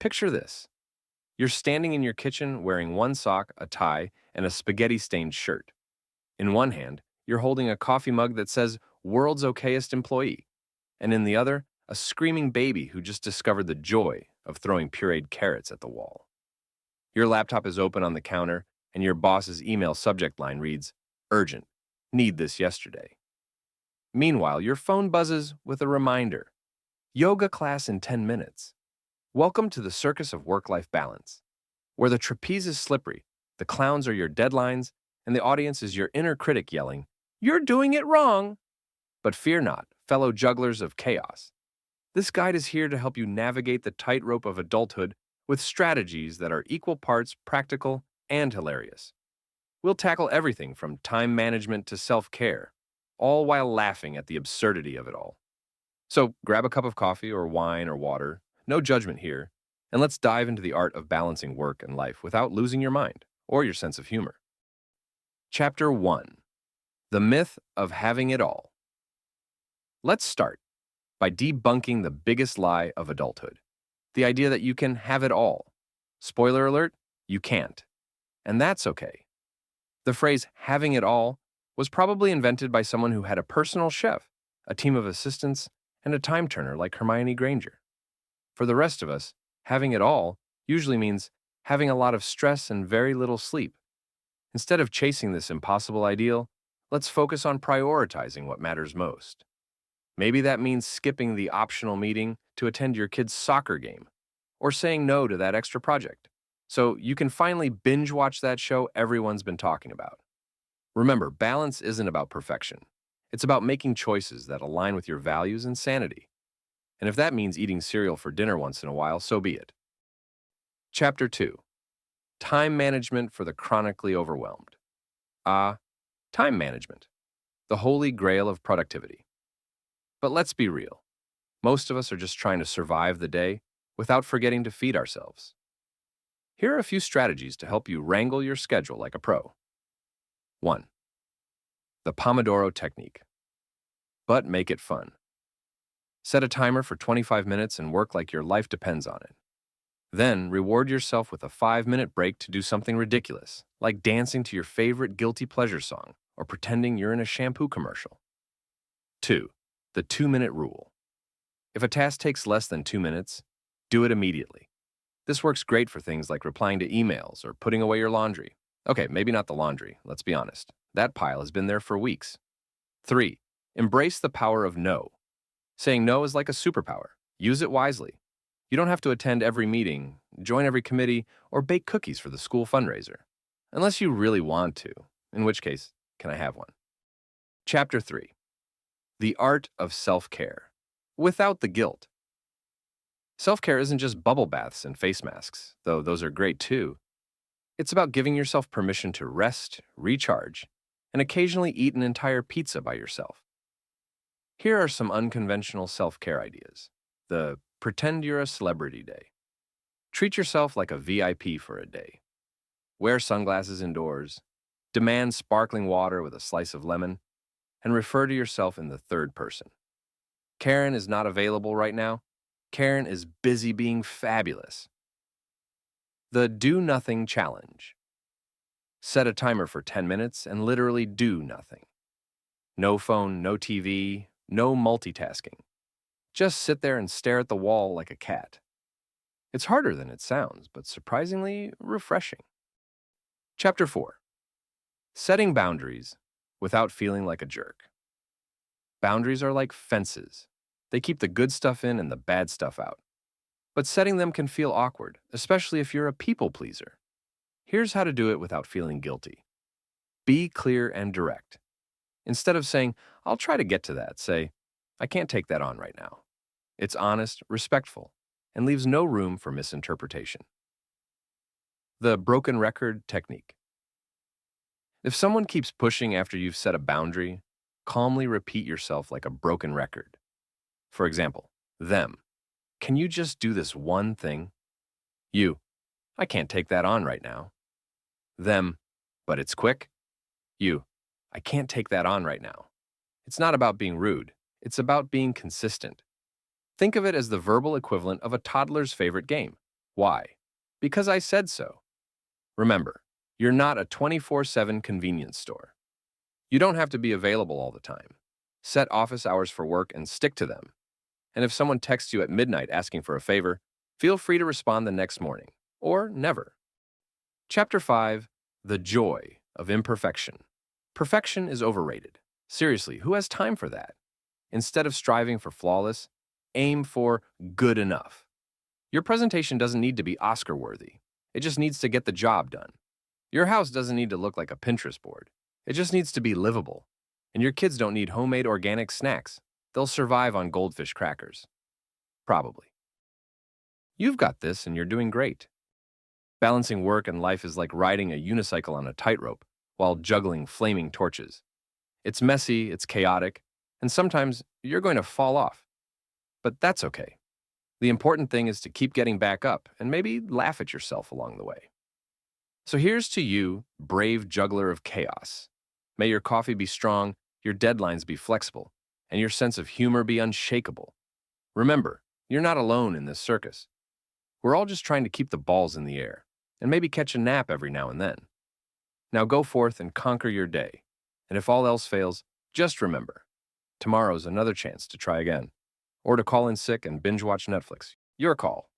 Picture this. You're standing in your kitchen wearing one sock, a tie, and a spaghetti-stained shirt. In one hand, you're holding a coffee mug that says World's Okayest Employee, and in the other, a screaming baby who just discovered the joy of throwing pureed carrots at the wall. Your laptop is open on the counter, and your boss's email subject line reads, Urgent. Need this yesterday. Meanwhile, your phone buzzes with a reminder. Yoga class in 10 minutes. Welcome to the circus of work-life balance, where the trapeze is slippery, the clowns are your deadlines, and the audience is your inner critic yelling, You're doing it wrong! But fear not, fellow jugglers of chaos. This guide is here to help you navigate the tightrope of adulthood with strategies that are equal parts practical and hilarious. We'll tackle everything from time management to self-care, all while laughing at the absurdity of it all. So grab a cup of coffee or wine or water, no judgment here, and let's dive into the art of balancing work and life without losing your mind or your sense of humor. Chapter 1. The Myth of Having It All. Let's start by debunking the biggest lie of adulthood, the idea that you can have it all. Spoiler alert, you can't. And that's okay. The phrase having it all was probably invented by someone who had a personal chef, a team of assistants, and a time turner like Hermione Granger. For the rest of us, having it all usually means having a lot of stress and very little sleep. Instead of chasing this impossible ideal, let's focus on prioritizing what matters most. Maybe that means skipping the optional meeting to attend your kid's soccer game, or saying no to that extra project, so you can finally binge watch that show everyone's been talking about. Remember, balance isn't about perfection. It's about making choices that align with your values and sanity. And if that means eating cereal for dinner once in a while, so be it. Chapter 2. Time Management for the Chronically Overwhelmed. Time management. The holy grail of productivity. But let's be real. Most of us are just trying to survive the day without forgetting to feed ourselves. Here are a few strategies to help you wrangle your schedule like a pro. 1. The Pomodoro Technique. But make it fun. Set a timer for 25 minutes and work like your life depends on it. Then reward yourself with a 5-minute break to do something ridiculous, like dancing to your favorite guilty pleasure song or pretending you're in a shampoo commercial. 2. The 2-minute rule. If a task takes less than 2 minutes, do it immediately. This works great for things like replying to emails or putting away your laundry. Okay, maybe not the laundry, let's be honest. That pile has been there for weeks. 3. Embrace the power of no. Saying no is like a superpower. Use it wisely. You don't have to attend every meeting, join every committee, or bake cookies for the school fundraiser. Unless you really want to, in which case, can I have one? Chapter 3. The Art of Self-Care. Without the guilt. Self-care isn't just bubble baths and face masks, though those are great too. It's about giving yourself permission to rest, recharge, and occasionally eat an entire pizza by yourself. Here are some unconventional self-care ideas. The Pretend You're a Celebrity Day. Treat yourself like a VIP for a day. Wear sunglasses indoors, demand sparkling water with a slice of lemon, and refer to yourself in the third person. Karen is not available right now. Karen is busy being fabulous. The Do Nothing Challenge. Set a timer for 10 minutes and literally do nothing. No phone, no TV, no multitasking. Just sit there and stare at the wall like a cat. It's harder than it sounds, but surprisingly refreshing. Chapter 4. Setting boundaries without feeling like a jerk. Boundaries are like fences. They keep the good stuff in and the bad stuff out. But setting them can feel awkward, especially if you're a people pleaser. Here's how to do it without feeling guilty. Be clear and direct. Instead of saying, I'll try to get to that, say, I can't take that on right now. It's honest, respectful, and leaves no room for misinterpretation. The broken record technique. If someone keeps pushing after you've set a boundary, calmly repeat yourself like a broken record. For example, them. Can you just do this one thing? You. I can't take that on right now. Them. But it's quick. You. I can't take that on right now. It's not about being rude. It's about being consistent. Think of it as the verbal equivalent of a toddler's favorite game. Why? Because I said so. Remember, you're not a 24/7 convenience store. You don't have to be available all the time. Set office hours for work and stick to them. And if someone texts you at midnight asking for a favor, feel free to respond the next morning, or never. Chapter 5: The Joy of Imperfection. Perfection is overrated. Seriously, who has time for that? Instead of striving for flawless, aim for good enough. Your presentation doesn't need to be Oscar-worthy. It just needs to get the job done. Your house doesn't need to look like a Pinterest board. It just needs to be livable. And your kids don't need homemade organic snacks. They'll survive on goldfish crackers. Probably. You've got this and you're doing great. Balancing work and life is like riding a unicycle on a tightrope while juggling flaming torches. It's messy, it's chaotic, and sometimes you're going to fall off. But that's okay. The important thing is to keep getting back up and maybe laugh at yourself along the way. So here's to you, brave juggler of chaos. May your coffee be strong, your deadlines be flexible, and your sense of humor be unshakable. Remember, you're not alone in this circus. We're all just trying to keep the balls in the air and maybe catch a nap every now and then. Now go forth and conquer your day. And if all else fails, just remember, tomorrow's another chance to try again, or to call in sick and binge watch Netflix. Your call.